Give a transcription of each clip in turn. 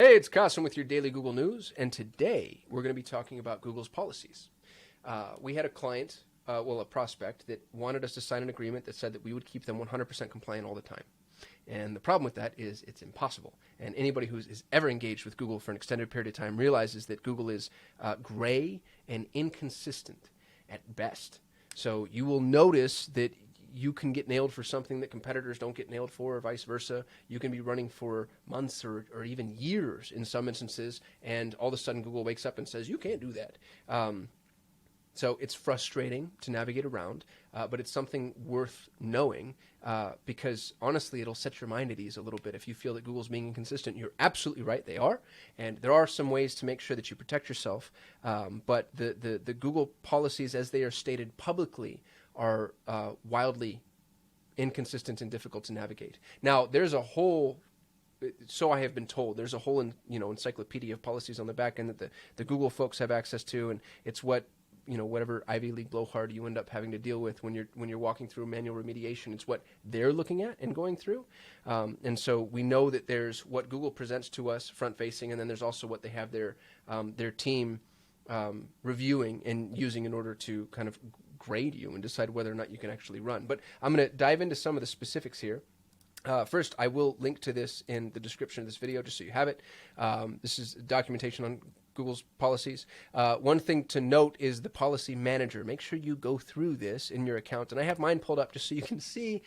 Hey, it's Kasim with your daily Google News, and today we're going to be talking about Google's policies. We had a client, a prospect, that wanted us to sign an agreement that said that we would keep them 100% compliant all the time. And the problem with that is it's impossible. And anybody who is ever engaged with Google for an extended period of time realizes that Google is gray and inconsistent at best. So you will notice that you can get nailed for something that competitors don't get nailed for, or vice versa. You can be running for months or even years in some instances, and all of a sudden Google wakes up and says, you can't do that. So it's frustrating to navigate around, but it's something worth knowing because, honestly, it'll set your mind at ease a little bit. If you feel that Google's being inconsistent, you're absolutely right, they are. And there are some ways to make sure that you protect yourself, but the Google policies, as they are stated publicly, are wildly inconsistent and difficult to navigate. Now, there's a whole, so I have been told, there's a whole encyclopedia of policies on the back end that the Google folks have access to, and it's what, whatever Ivy League blowhard you end up having to deal with when you're walking through manual remediation. It's what they're looking at and going through. And so we know that there's what Google presents to us front facing, and then there's also what they have their team reviewing and using in order to kind of grade you and decide whether or not you can actually run. But I'm going to dive into some of the specifics here. First, I will link to this in the description of this video just so you have it. This is documentation on Google's policies. One thing to note is the policy manager. Make sure you go through this in your account. And I have mine pulled up just so you can see,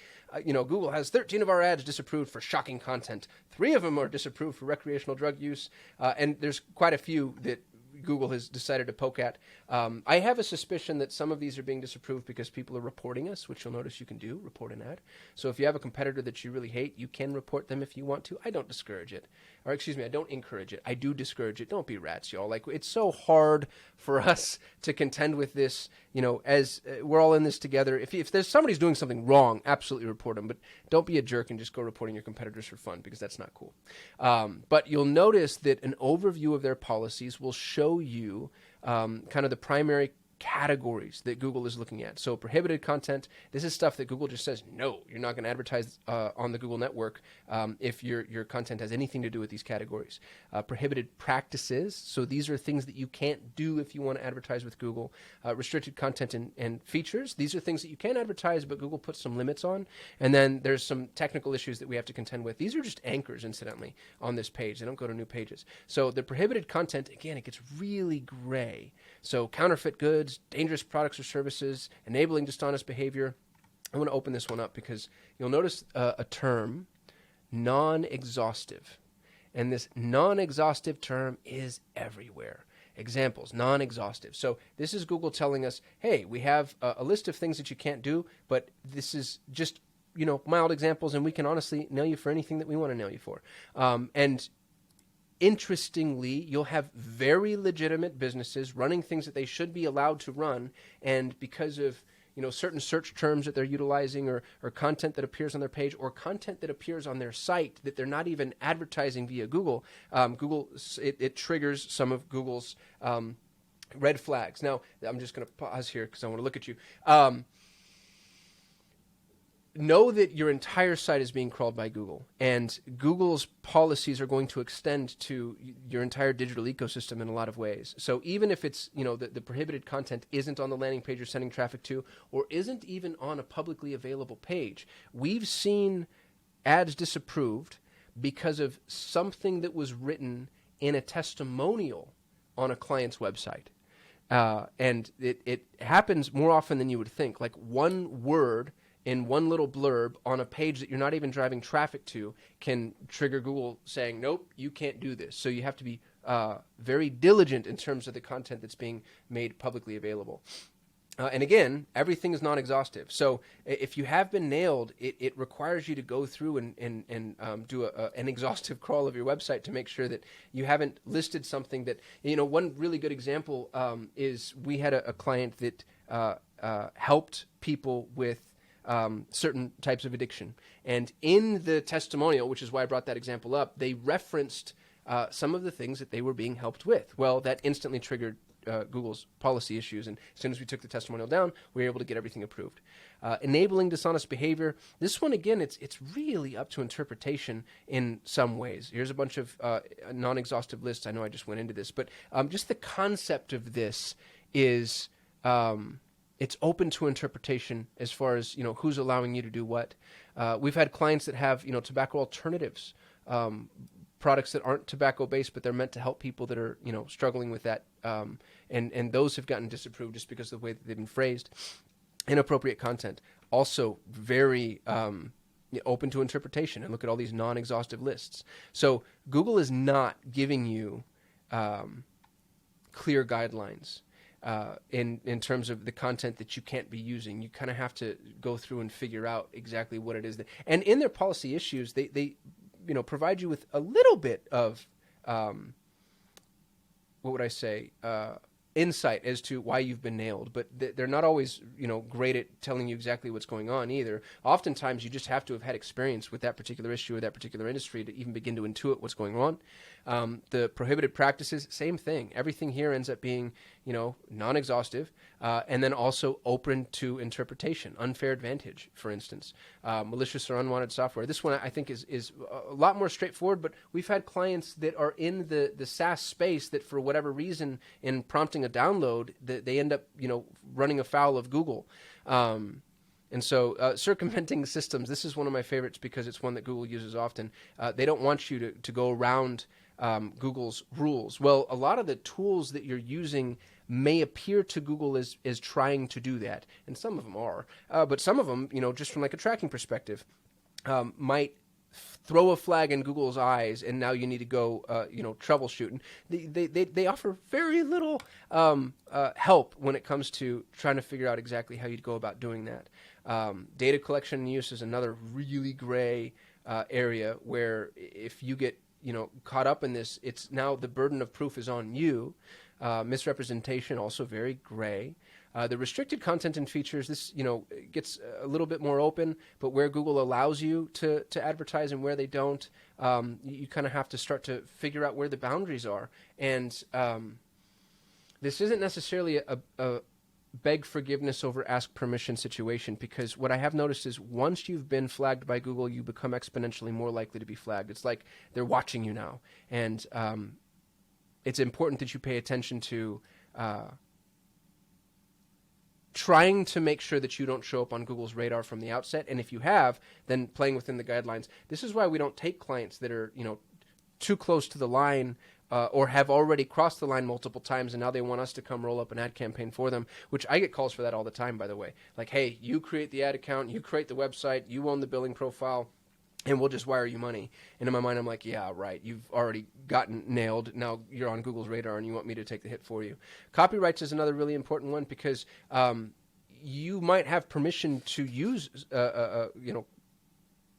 Google has 13 of our ads disapproved for shocking content. 3 of them are disapproved for recreational drug use. And there's quite a few that Google has decided to poke at. I have a suspicion that some of these are being disapproved because people are reporting us, which you'll notice you can do, report an ad. So if you have a competitor that you really hate, you can report them if you want to. I don't discourage it. Or excuse me, I don't encourage it. I do discourage it. Don't be rats, y'all. Like, it's so hard for us to contend with this, as we're all in this together. If there's somebody's doing something wrong, absolutely report them. But don't be a jerk and just go reporting your competitors for fun, because that's not cool. But you'll notice that an overview of their policies will show you kind of the primary categories that Google is looking at. So prohibited content, this is stuff that Google just says, no, you're not going to advertise on the Google network if your content has anything to do with these categories. Prohibited practices, so these are things that you can't do if you want to advertise with Google. Restricted content and features, these are things that you can advertise, but Google puts some limits on. And then there's some technical issues that we have to contend with. These are just anchors, incidentally, on this page. They don't go to new pages. So the prohibited content, again, it gets really gray. So counterfeit goods, dangerous products or services, enabling dishonest behavior. I want to open this one up because you'll notice a term, non-exhaustive. And this non-exhaustive term is everywhere. Examples, non-exhaustive. So this is Google telling us, hey, we have a list of things that you can't do, but this is just, mild examples, and we can honestly nail you for anything that we want to nail you for. And interestingly, you'll have very legitimate businesses running things that they should be allowed to run, and because of certain search terms that they're utilizing, or content that appears on their page, or content that appears on their site that they're not even advertising via Google, it triggers some of Google's red flags. Now, I'm just going to pause here because I want to look at you. Know that your entire site is being crawled by Google, and Google's policies are going to extend to your entire digital ecosystem in a lot of ways. So even if it's, the prohibited content isn't on the landing page you're sending traffic to, or isn't even on a publicly available page, we've seen ads disapproved because of something that was written in a testimonial on a client's website. And it happens more often than you would think. Like, one word in one little blurb on a page that you're not even driving traffic to can trigger Google saying, nope, you can't do this. So you have to be very diligent in terms of the content that's being made publicly available. And again, everything is non-exhaustive. So if you have been nailed, it requires you to go through and do an exhaustive crawl of your website to make sure that you haven't listed something that, one really good example is we had a client that helped people with certain types of addiction. And in the testimonial, which is why I brought that example up, they referenced some of the things that they were being helped with. Well, that instantly triggered Google's policy issues. And as soon as we took the testimonial down, we were able to get everything approved. Enabling dishonest behavior. This one, again, it's really up to interpretation in some ways. Here's a bunch of non-exhaustive lists. I know I just went into this, but just the concept of this is it's open to interpretation as far as, who's allowing you to do what. We've had clients that have, tobacco alternatives, products that aren't tobacco-based, but they're meant to help people that are, struggling with that. And those have gotten disapproved just because of the way that they've been phrased. Inappropriate content, also very open to interpretation. And look at all these non-exhaustive lists. So Google is not giving you clear guidelines in terms of the content that you can't be using. You kind of have to go through and figure out exactly what it is. And in their policy issues, they provide you with a little bit of, what would I say, insight as to why you've been nailed, but they're not always, great at telling you exactly what's going on either. Oftentimes, you just have to have had experience with that particular issue or that particular industry to even begin to intuit what's going on. The prohibited practices, same thing. Everything here ends up being, non-exhaustive, and then also open to interpretation. Unfair advantage, for instance, malicious or unwanted software. This one I think is a lot more straightforward, but we've had clients that are in the SaaS space that for whatever reason in prompting a download, they end up, running afoul of Google. And so circumventing systems, this is one of my favorites because it's one that Google uses often. They don't want you to go around Google's rules. Well, a lot of the tools that you're using may appear to Google as trying to do that, and some of them are. But some of them, just from like a tracking perspective, might throw a flag in Google's eyes, and now you need to go, troubleshooting. They offer very little help when it comes to trying to figure out exactly how you'd go about doing that. Data collection and use is another really gray area where if you get caught up in this, it's now the burden of proof is on you. Misrepresentation, also very gray. The restricted content and features, this gets a little bit more open, but where Google allows you to advertise and where they don't, you kind of have to start to figure out where the boundaries are. And this isn't necessarily a beg forgiveness over ask permission situation, because what I have noticed is once you've been flagged by Google, you become exponentially more likely to be flagged. It's like they're watching you now. And it's important that you pay attention to trying to make sure that you don't show up on Google's radar from the outset. And if you have, then playing within the guidelines. This is why we don't take clients that are, too close to the line or have already crossed the line multiple times, and now they want us to come roll up an ad campaign for them, which I get calls for that all the time, by the way. Like, hey, you create the ad account, you create the website, you own the billing profile, and we'll just wire you money. And in my mind, I'm like, yeah, right. You've already gotten nailed. Now you're on Google's radar, and you want me to take the hit for you. Copyrights is another really important one because you might have permission to use,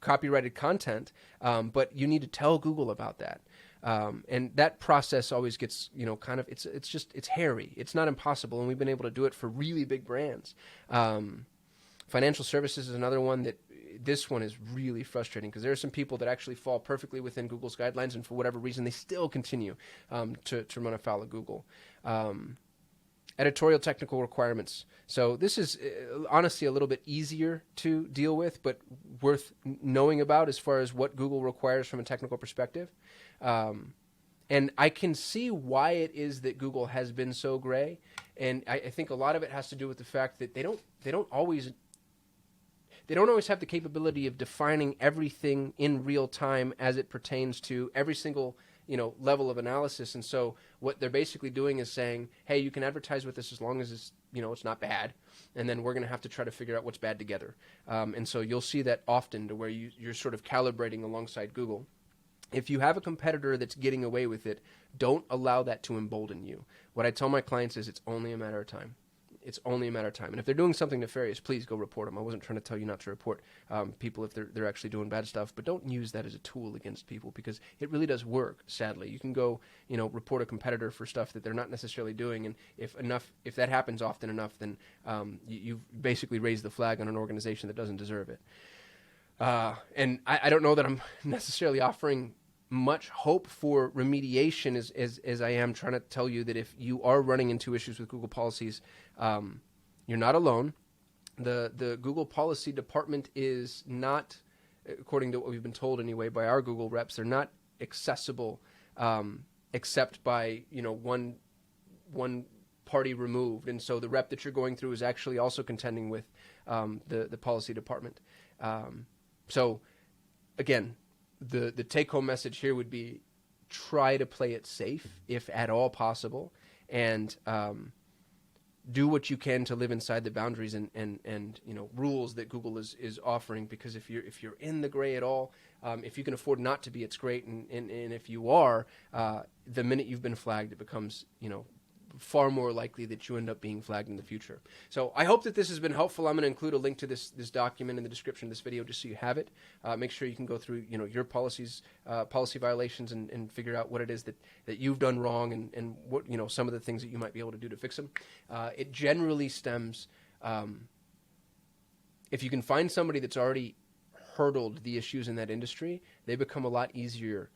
copyrighted content, but you need to tell Google about that. And that process always gets, it's hairy. It's not impossible, and we've been able to do it for really big brands. Financial services is another one that this one is really frustrating because there are some people that actually fall perfectly within Google's guidelines, and for whatever reason, they still continue to run afoul of Google. Editorial technical requirements. So this is honestly a little bit easier to deal with, but worth knowing about as far as what Google requires from a technical perspective. And I can see why it is that Google has been so gray, and I think a lot of it has to do with the fact that they don't always have the capability of defining everything in real time as it pertains to every single level of analysis. And so what they're basically doing is saying, hey, you can advertise with this as long as it's it's not bad, and then we're going to have to try to figure out what's bad together. And so you'll see that often to where you're sort of calibrating alongside Google. If you have a competitor that's getting away with it, don't allow that to embolden you. What I tell my clients is it's only a matter of time. It's only a matter of time. And if they're doing something nefarious, please go report them. I wasn't trying to tell you not to report people if they're actually doing bad stuff, but don't use that as a tool against people because it really does work, sadly. You can go, report a competitor for stuff that they're not necessarily doing, and if that happens often enough, then you've basically raised the flag on an organization that doesn't deserve it. And I don't know that I'm necessarily offering much hope for remediation as I am trying to tell you that if you are running into issues with Google policies, you're not alone. The Google policy department is not, according to what we've been told anyway by our Google reps, they're not accessible except by one party removed. And so the rep that you're going through is actually also contending with the policy department. So again, the take-home message here would be try to play it safe if at all possible, and do what you can to live inside the boundaries and rules that Google is offering. Because if you're in the gray at all, if you can afford not to be, it's great. And if you are, the minute you've been flagged, it becomes far more likely that you end up being flagged in the future. So I hope that this has been helpful. I'm going to include a link to this document in the description of this video just so you have it. Make sure you can go through your policy violations and figure out what it is that you've done wrong and what some of the things that you might be able to do to fix them. It generally stems, if you can find somebody that's already hurdled the issues in that industry, they become a lot easier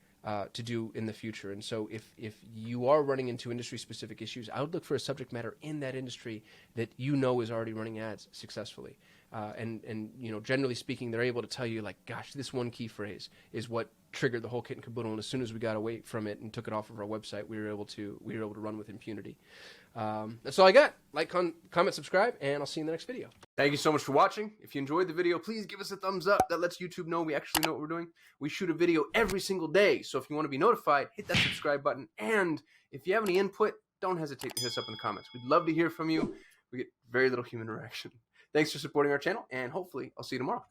to do in the future. And so if you are running into industry-specific issues, I would look for a subject matter in that industry that is already running ads successfully. And generally speaking, they're able to tell you, like, gosh, this one key phrase is what triggered the whole kit and caboodle. And as soon as we got away from it and took it off of our website, we were able to run with impunity. That's all I got. Like, comment, subscribe, and I'll see you in the next video. Thank you so much for watching. If you enjoyed the video, please give us a thumbs up. That lets YouTube know we actually know what we're doing. We shoot a video every single day, so if you want to be notified, hit that subscribe button. And if you have any input, don't hesitate to hit us up in the comments. We'd love to hear from you. We get very little human interaction. Thanks for supporting our channel, and hopefully I'll see you tomorrow.